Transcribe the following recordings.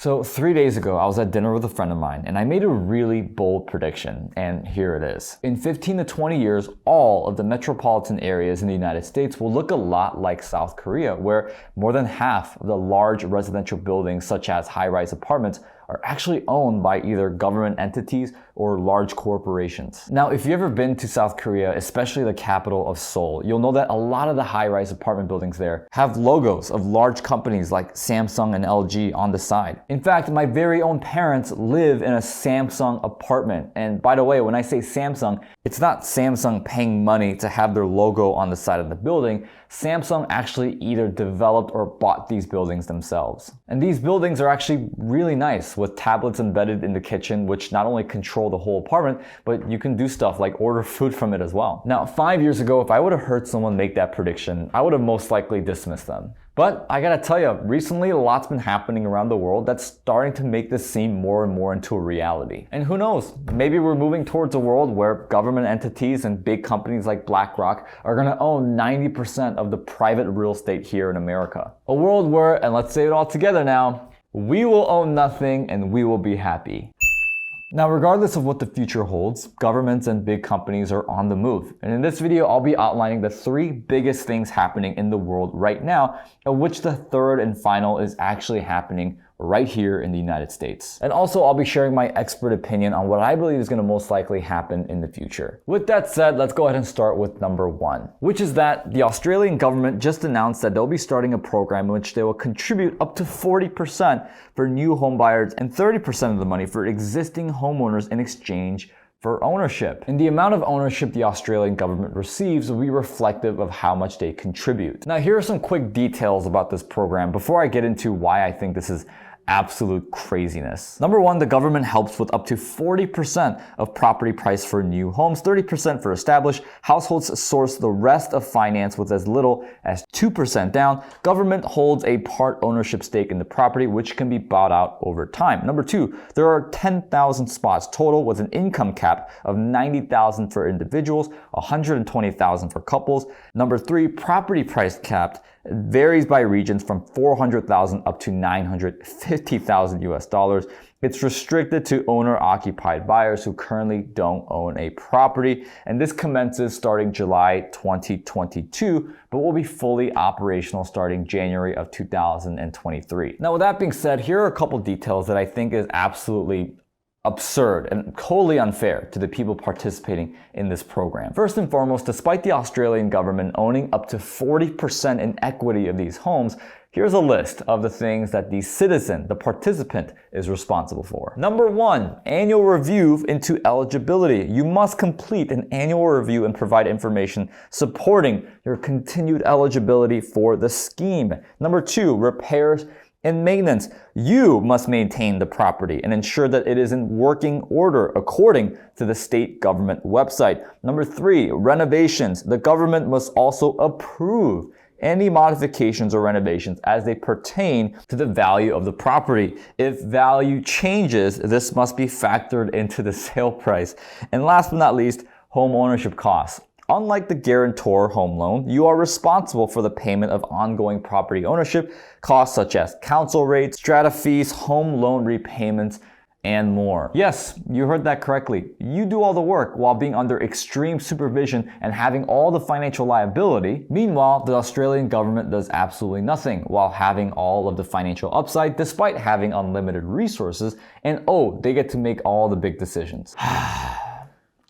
So 3 days ago, I was at dinner with a friend of mine and I made a really bold prediction, and here it is. In 15 to 20 years, all of the metropolitan areas in the United States will look a lot like South Korea, where more than half of the large residential buildings, such as high-rise apartments, are actually owned by either government entities or large corporations. Now, if you've ever been to South Korea, especially the capital of Seoul, you'll know that a lot of the high-rise apartment buildings there have logos of large companies like Samsung and LG on the side. In fact, my very own parents live in a Samsung apartment. And by the way, when I say Samsung, it's not Samsung paying money to have their logo on the side of the building. Samsung actually either developed or bought these buildings themselves. And these buildings are actually really nice, with tablets embedded in the kitchen, which not only control the whole apartment, but you can do stuff like order food from it as well. Now, 5 years ago, if I would have heard someone make that prediction, I would have most likely dismissed them. But I gotta tell you, recently a lot's been happening around the world that's starting to make this seem more and more into a reality. And who knows, maybe we're moving towards a world where government entities and big companies like BlackRock are gonna own 90% of the private real estate here in America. A world where, and let's say it all together now, we will own nothing and we will be happy. Now, regardless of what the future holds, governments and big companies are on the move. And in this video, I'll be outlining the 3 biggest things happening in the world right now, of which the third and final is actually happening right here in the United States. And also, I'll be sharing my expert opinion on what I believe is going to most likely happen in the future. With that said, let's go ahead and start with number 1, which is that the Australian government just announced that they'll be starting a program in which they will contribute up to 40% for new home buyers and 30% of the money for existing homeowners in exchange for ownership. And the amount of ownership the Australian government receives will be reflective of how much they contribute. Now, here are some quick details about this program before I get into why I think this is absolute craziness. Number 1, the government helps with up to 40% of property price for new homes, 30% for established. Households source the rest of finance with as little as 2% down. Government holds a part ownership stake in the property, which can be bought out over time. Number 2, there are 10,000 spots total with an income cap of 90,000 for individuals, 120,000 for couples. Number 3, property price capped varies by regions from 400,000 up to 950,000 US dollars. It's restricted to owner-occupied buyers who currently don't own a property, and this commences starting July 2022, but will be fully operational starting January of 2023. Now, with that being said, here are a couple details that I think is absolutely absurd and wholly unfair to the people participating in this program. First and foremost, despite the Australian government owning up to 40% in equity of these homes, here's a list of the things that the citizen, the participant, is responsible for. Number 1, annual review into eligibility. You must complete an annual review and provide information supporting your continued eligibility for the scheme. Number 2, repairs and maintenance. You must maintain the property and ensure that it is in working order according to the state government website. Number 3, renovations. The government must also approve any modifications or renovations as they pertain to the value of the property. If value changes, this must be factored into the sale price. And last but not least, home ownership costs. Unlike the guarantor home loan, you are responsible for the payment of ongoing property ownership costs such as council rates, strata fees, home loan repayments, and more. Yes, you heard that correctly. You do all the work while being under extreme supervision and having all the financial liability. Meanwhile, the Australian government does absolutely nothing while having all of the financial upside despite having unlimited resources, and oh, they get to make all the big decisions.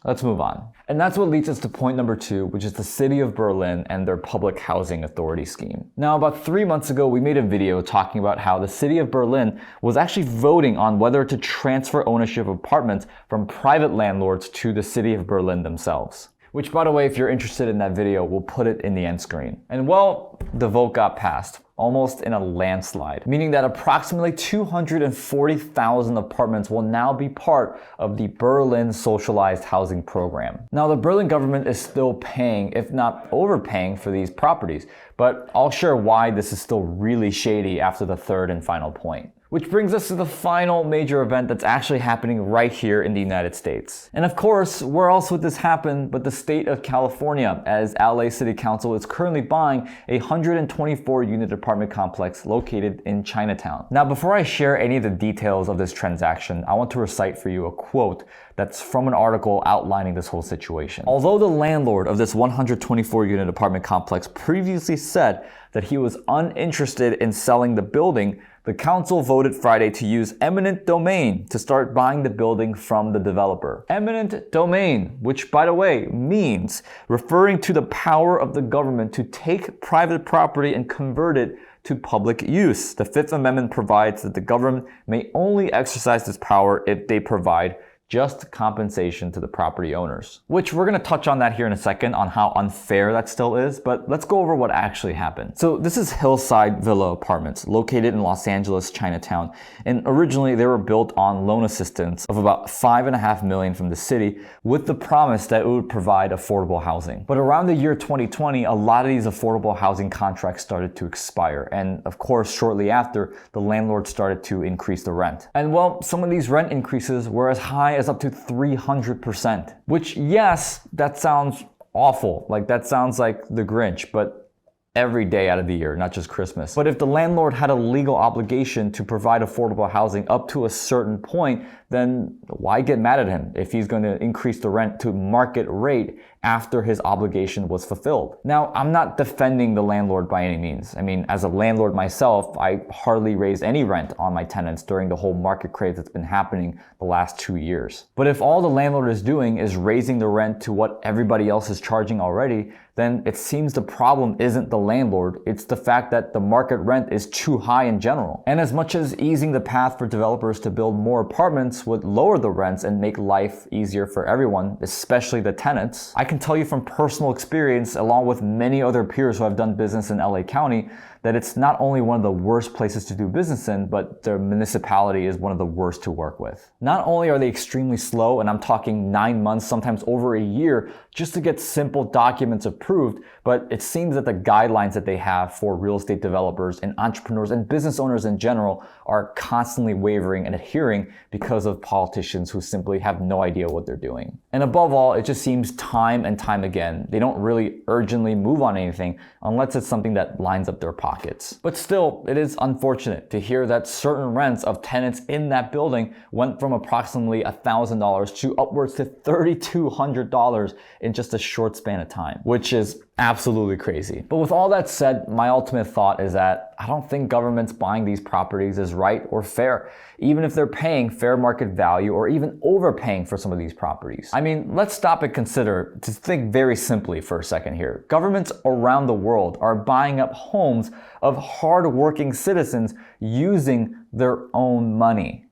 Let's move on. And that's what leads us to point number 2, which is the city of Berlin and their public housing authority scheme. Now, about 3 months ago, we made a video talking about how the city of Berlin was actually voting on whether to transfer ownership of apartments from private landlords to the city of Berlin themselves. Which, by the way, if you're interested in that video, we'll put it in the end screen. And well, the vote got passed, almost in a landslide, meaning that approximately 240,000 apartments will now be part of the Berlin socialized housing program. Now, the Berlin government is still paying, if not overpaying, for these properties, but I'll share why this is still really shady after the third and final point. Which brings us to the final major event that's actually happening right here in the United States. And of course, where else would this happen but the state of California, as LA City Council is currently buying a 124-unit apartment complex located in Chinatown. Now, before I share any of the details of this transaction, I want to recite for you a quote that's from an article outlining this whole situation. Although the landlord of this 124-unit apartment complex previously said that he was uninterested in selling the building, the council voted Friday to use eminent domain to start buying the building from the developer. Eminent domain, which by the way means referring to the power of the government to take private property and convert it to public use. The Fifth Amendment provides that the government may only exercise this power if they provide just compensation to the property owners. Which we're gonna touch on that here in a second on how unfair that still is, but let's go over what actually happened. So this is Hillside Villa Apartments, located in Los Angeles, Chinatown. And originally they were built on loan assistance of about $5.5 million from the city with the promise that it would provide affordable housing. But around the year 2020, a lot of these affordable housing contracts started to expire. And of course, shortly after, the landlord started to increase the rent. And well, some of these rent increases were as high as up to 300%, which yes, that sounds awful. Like that sounds like the Grinch, but every day out of the year, not just Christmas. But if the landlord had a legal obligation to provide affordable housing up to a certain point, then why get mad at him if he's going to increase the rent to market rate after his obligation was fulfilled? Now, I'm not defending the landlord by any means. I mean, as a landlord myself, I hardly raised any rent on my tenants during the whole market craze that's been happening the last 2 years. But if all the landlord is doing is raising the rent to what everybody else is charging already, then it seems the problem isn't the landlord, it's the fact that the market rent is too high in general. And as much as easing the path for developers to build more apartments would lower the rents and make life easier for everyone, especially the tenants, I can tell you from personal experience, along with many other peers who have done business in LA County, that it's not only one of the worst places to do business in, but the municipality is one of the worst to work with. Not only are they extremely slow, and I'm talking 9 months, sometimes over a year, just to get simple documents approved, but it seems that the guidelines that they have for real estate developers and entrepreneurs and business owners in general are constantly wavering and adhering because of politicians who simply have no idea what they're doing. And above all, it just seems time and time again, they don't really urgently move on anything unless it's something that lines up their pockets. But still, it is unfortunate to hear that certain rents of tenants in that building went from approximately $1,000 to upwards to $3,200 in just a short span of time, which is absolutely crazy. But with all that said, my ultimate thought is that I don't think governments buying these properties is right or fair, even if they're paying fair market value or even overpaying for some of these properties. I mean, let's stop and consider, to think very simply for a second here. Governments around the world are buying up homes of hard-working citizens using their own money.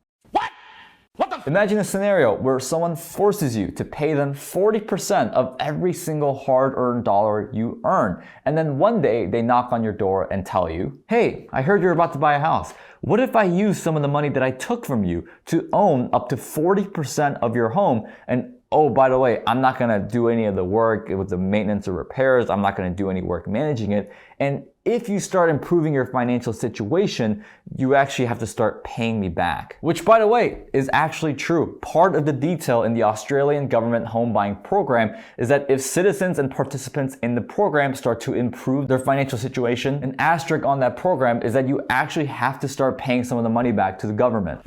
Imagine a scenario where someone forces you to pay them 40% of every single hard-earned dollar you earn. And then one day they knock on your door and tell you, hey, I heard you're about to buy a house. What if I use some of the money that I took from you to own up to 40% of your home? And oh, by the way, I'm not gonna do any of the work with the maintenance or repairs. I'm not gonna do any work managing it. And if you start improving your financial situation, you actually have to start paying me back. Which, by the way, is actually true. Part of the detail in the Australian government home buying program is that if citizens and participants in the program start to improve their financial situation, an asterisk on that program is that you actually have to start paying some of the money back to the government.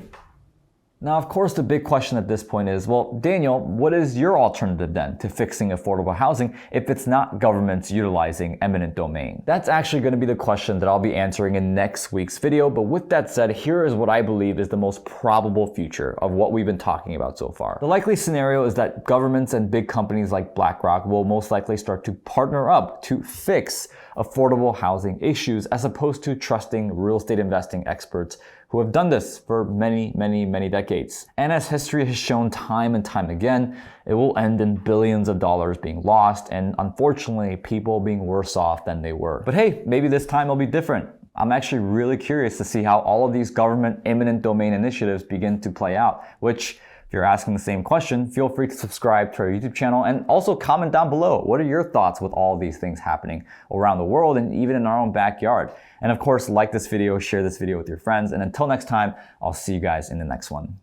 Now, of course, the big question at this point is, well, Daniel, what is your alternative then to fixing affordable housing if it's not governments utilizing eminent domain? That's actually going to be the question that I'll be answering in next week's video. But with that said, here is what I believe is the most probable future of what we've been talking about so far. The likely scenario is that governments and big companies like BlackRock will most likely start to partner up to fix affordable housing issues as opposed to trusting real estate investing experts who have done this for many, many, many decades. And as history has shown time and time again, it will end in billions of dollars being lost and unfortunately people being worse off than they were. But hey, maybe this time will be different. I'm actually really curious to see how all of these government eminent domain initiatives begin to play out, which If you're asking the same question, feel free to subscribe to our YouTube channel and also comment down below. What are your thoughts with all these things happening around the world and even in our own backyard? And of course, like this video, share this video with your friends. And until next time, I'll see you guys in the next one.